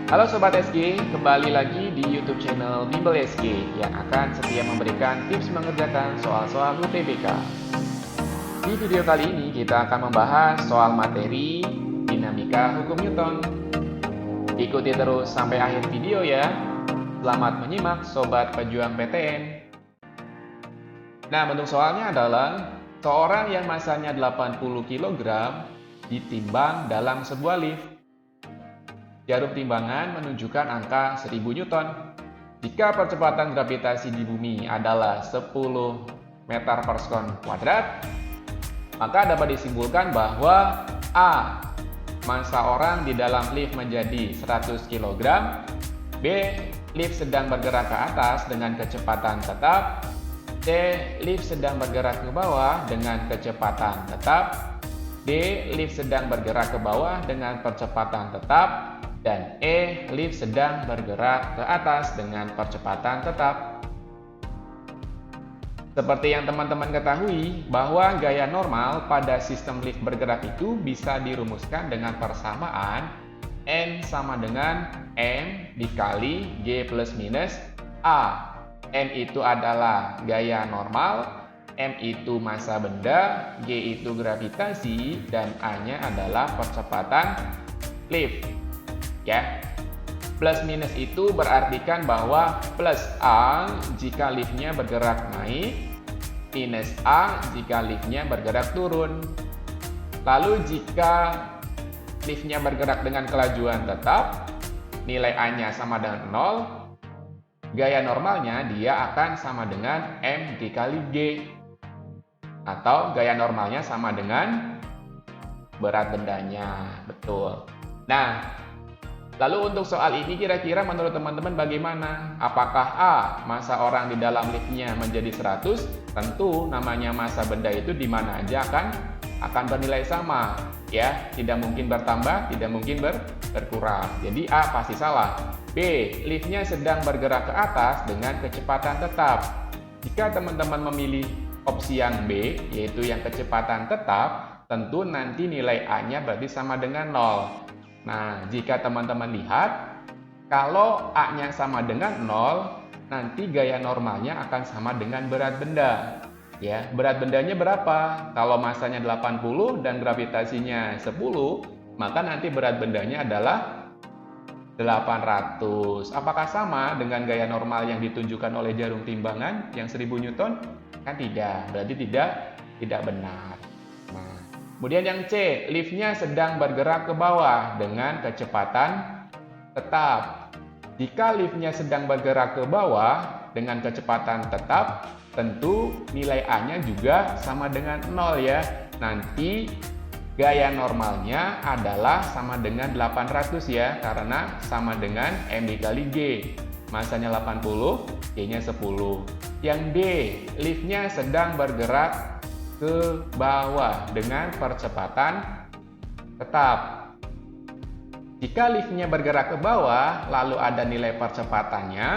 Halo Sobat SG, kembali lagi di YouTube channel Bimbel SG yang akan setia memberikan tips mengerjakan soal-soal UTBK. Di video kali ini kita akan membahas soal materi dinamika hukum Newton. Ikuti terus sampai akhir video ya. Selamat menyimak Sobat Pejuang PTN. Nah, bentuk soalnya adalah seorang yang masanya 80 kg ditimbang dalam sebuah lift. Jarum timbangan menunjukkan angka 1000 Newton. Jika percepatan gravitasi di bumi adalah 10 meter per sekon kuadrat, maka dapat disimpulkan bahwa A. Massa orang di dalam lift menjadi 100 kg. B. Lift sedang bergerak ke atas dengan kecepatan tetap. C. Lift sedang bergerak ke bawah dengan kecepatan tetap. D. Lift sedang bergerak ke bawah dengan percepatan tetap. Dan E. Lift sedang bergerak ke atas dengan percepatan tetap. Seperti yang teman-teman ketahui, bahwa gaya normal pada sistem lift bergerak itu bisa dirumuskan dengan persamaan N sama dengan M dikali G plus minus A. N itu adalah gaya normal, M itu massa benda, G itu gravitasi, dan A-nya adalah percepatan lift. Ya, plus minus itu berartikan bahwa plus A jika liftnya bergerak naik, minus A jika liftnya bergerak turun. Lalu jika liftnya bergerak dengan kelajuan tetap, nilai A-nya sama dengan 0, gaya normalnya dia akan sama dengan M dikali G. Atau gaya normalnya sama dengan berat bendanya. Betul. Nah, lalu untuk soal ini kira-kira menurut teman-teman bagaimana? Apakah A. Massa orang di dalam liftnya menjadi 100? Tentu namanya massa benda itu di mana aja akan bernilai sama. Ya, tidak mungkin bertambah, tidak mungkin berkurang. Jadi A pasti salah. B. Liftnya sedang bergerak ke atas dengan kecepatan tetap. Jika teman-teman memilih opsi yang B, yaitu yang kecepatan tetap, tentu nanti nilai A-nya berarti sama dengan 0. Nah, jika teman-teman lihat, kalau A-nya sama dengan 0, nanti gaya normalnya akan sama dengan berat benda. Ya, berat bendanya berapa? Kalau massanya 80 dan gravitasinya 10, maka nanti berat bendanya adalah 800. Apakah sama dengan gaya normal yang ditunjukkan oleh jarum timbangan yang 1000 Newton? Kan tidak, berarti tidak benar. Nah, kemudian yang C, liftnya sedang bergerak ke bawah dengan kecepatan tetap. Jika liftnya sedang bergerak ke bawah dengan kecepatan tetap, tentu nilai A-nya juga sama dengan 0 ya. Nanti gaya normalnya adalah sama dengan 800 ya, karena sama dengan M dikali G. Massanya 80, G-nya 10. Yang D, liftnya sedang bergerak ke bawah dengan percepatan tetap. Jika liftnya bergerak ke bawah, lalu ada nilai percepatannya.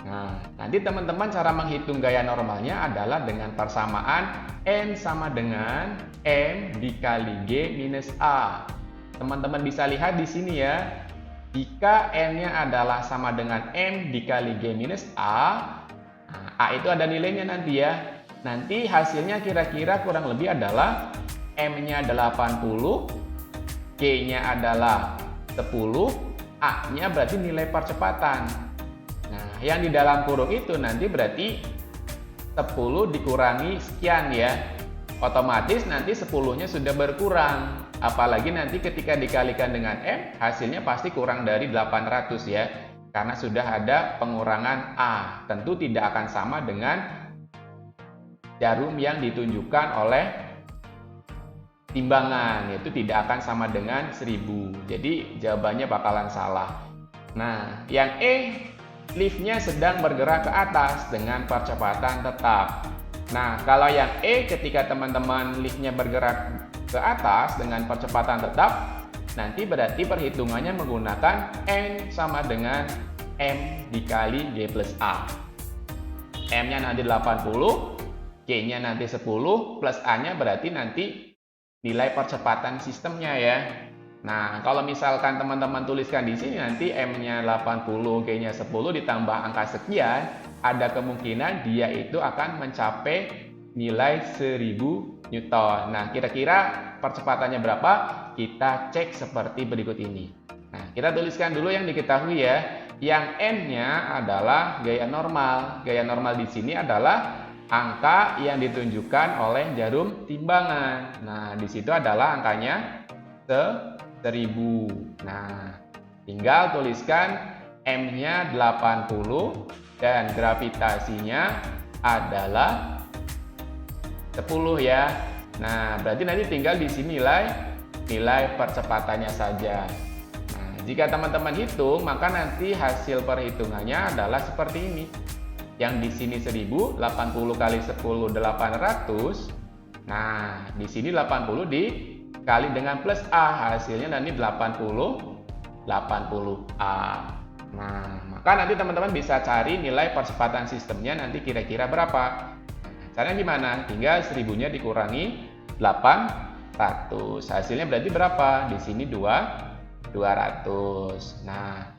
Nah, nanti teman-teman cara menghitung gaya normalnya adalah dengan persamaan N sama dengan M dikali G minus A. Teman-teman bisa lihat di sini ya. Jika N-nya adalah sama dengan M dikali G minus A, nah, A itu ada nilainya nanti ya. Nanti hasilnya kira-kira kurang lebih adalah M-nya 80, G-nya adalah 10, A-nya berarti nilai percepatan. Nah, yang di dalam kurung itu nanti berarti 10 dikurangi sekian ya. Otomatis nanti 10-nya sudah berkurang. Apalagi nanti ketika dikalikan dengan M, hasilnya pasti kurang dari 800 ya. Karena sudah ada pengurangan A. Tentu tidak akan sama dengan jarum yang ditunjukkan oleh timbangan, yaitu tidak akan sama dengan 1000. Jadi jawabannya bakalan salah. Nah, yang E, liftnya sedang bergerak ke atas dengan percepatan tetap. Nah, kalau yang E ketika teman-teman liftnya bergerak ke atas dengan percepatan tetap, nanti berarti perhitungannya menggunakan N sama dengan M dikali G plus A. M-nya nanti 80, G-nya nanti 10, plus A-nya berarti nanti nilai percepatan sistemnya ya. Nah, kalau misalkan teman-teman tuliskan di sini nanti M-nya 80, G-nya 10 ditambah angka sekian, ada kemungkinan dia itu akan mencapai nilai 1000 Newton. Nah, kira-kira percepatannya berapa? Kita cek seperti berikut ini. Nah, kita tuliskan dulu yang diketahui ya. Yang N-nya adalah gaya normal. Gaya normal di sini adalah angka yang ditunjukkan oleh jarum timbangan. Nah, di situ adalah angkanya 1000. Nah, tinggal tuliskan M-nya 80 dan gravitasinya adalah 10 ya. Nah, berarti nanti tinggal di sini nilai percepatannya saja. Nah, jika teman-teman hitung, maka nanti hasil perhitungannya adalah seperti ini. Yang di sini 1000, 80 kali 10 800. Nah, di sini 80 dikali dengan plus A, hasilnya nanti 80A. Nah, maka nanti teman-teman bisa cari nilai percepatan sistemnya nanti kira-kira berapa. Caranya gimana? Tinggal 1000-nya dikurangi 800. Hasilnya berarti berapa? Di sini 200. Nah,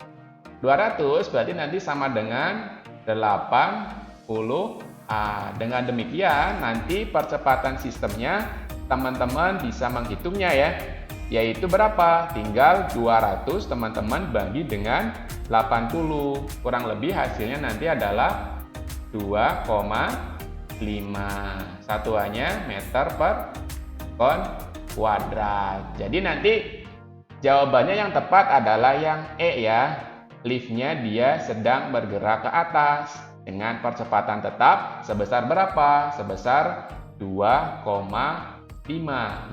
200 berarti nanti sama dengan 80A. Dengan demikian, nanti percepatan sistemnya teman-teman bisa menghitungnya ya. Yaitu berapa? Tinggal 200 teman-teman bagi dengan 80. Kurang lebih hasilnya nanti adalah 2,5. Satuannya meter per kon kuadrat. Jadi nanti jawabannya yang tepat adalah yang E ya. Liftnya dia sedang bergerak ke atas dengan percepatan tetap sebesar berapa? Sebesar 2,5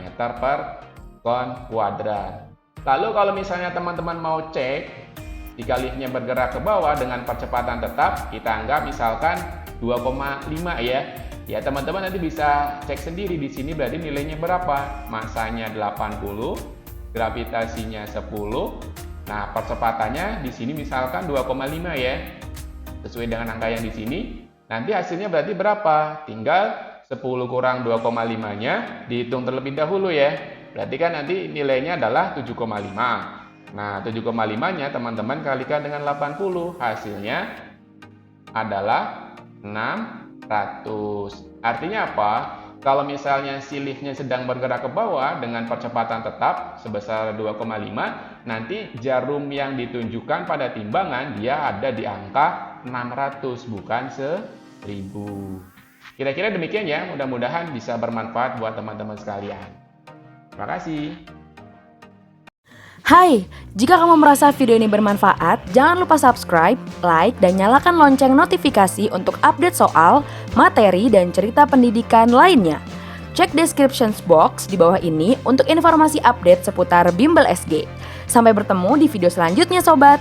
meter per kon kuadrat. Lalu kalau misalnya teman-teman mau cek jika liftnya bergerak ke bawah dengan percepatan tetap, kita anggap misalkan 2,5 ya. Ya, teman-teman nanti bisa cek sendiri di sini berarti nilainya berapa? Masanya 80, gravitasinya 10. Nah, percepatannya di sini misalkan 2,5 ya. Sesuai dengan angka yang di sini. Nanti hasilnya berarti berapa? Tinggal 10 kurang 2,5-nya dihitung terlebih dahulu ya. Berarti kan nanti nilainya adalah 7,5. Nah, 7,5-nya teman-teman kalikan dengan 80. Hasilnya adalah 600. Artinya apa? Kalau misalnya si liftnya sedang bergerak ke bawah dengan percepatan tetap sebesar 2,5, nanti jarum yang ditunjukkan pada timbangan dia ada di angka 600 bukan 1000. Kira-kira demikian ya, mudah-mudahan bisa bermanfaat buat teman-teman sekalian. Terima kasih. Hai, jika kamu merasa video ini bermanfaat, jangan lupa subscribe, like, dan nyalakan lonceng notifikasi untuk update soal, materi, dan cerita pendidikan lainnya. Cek description box di bawah ini untuk informasi update seputar Bimbel SG. Sampai bertemu di video selanjutnya, Sobat!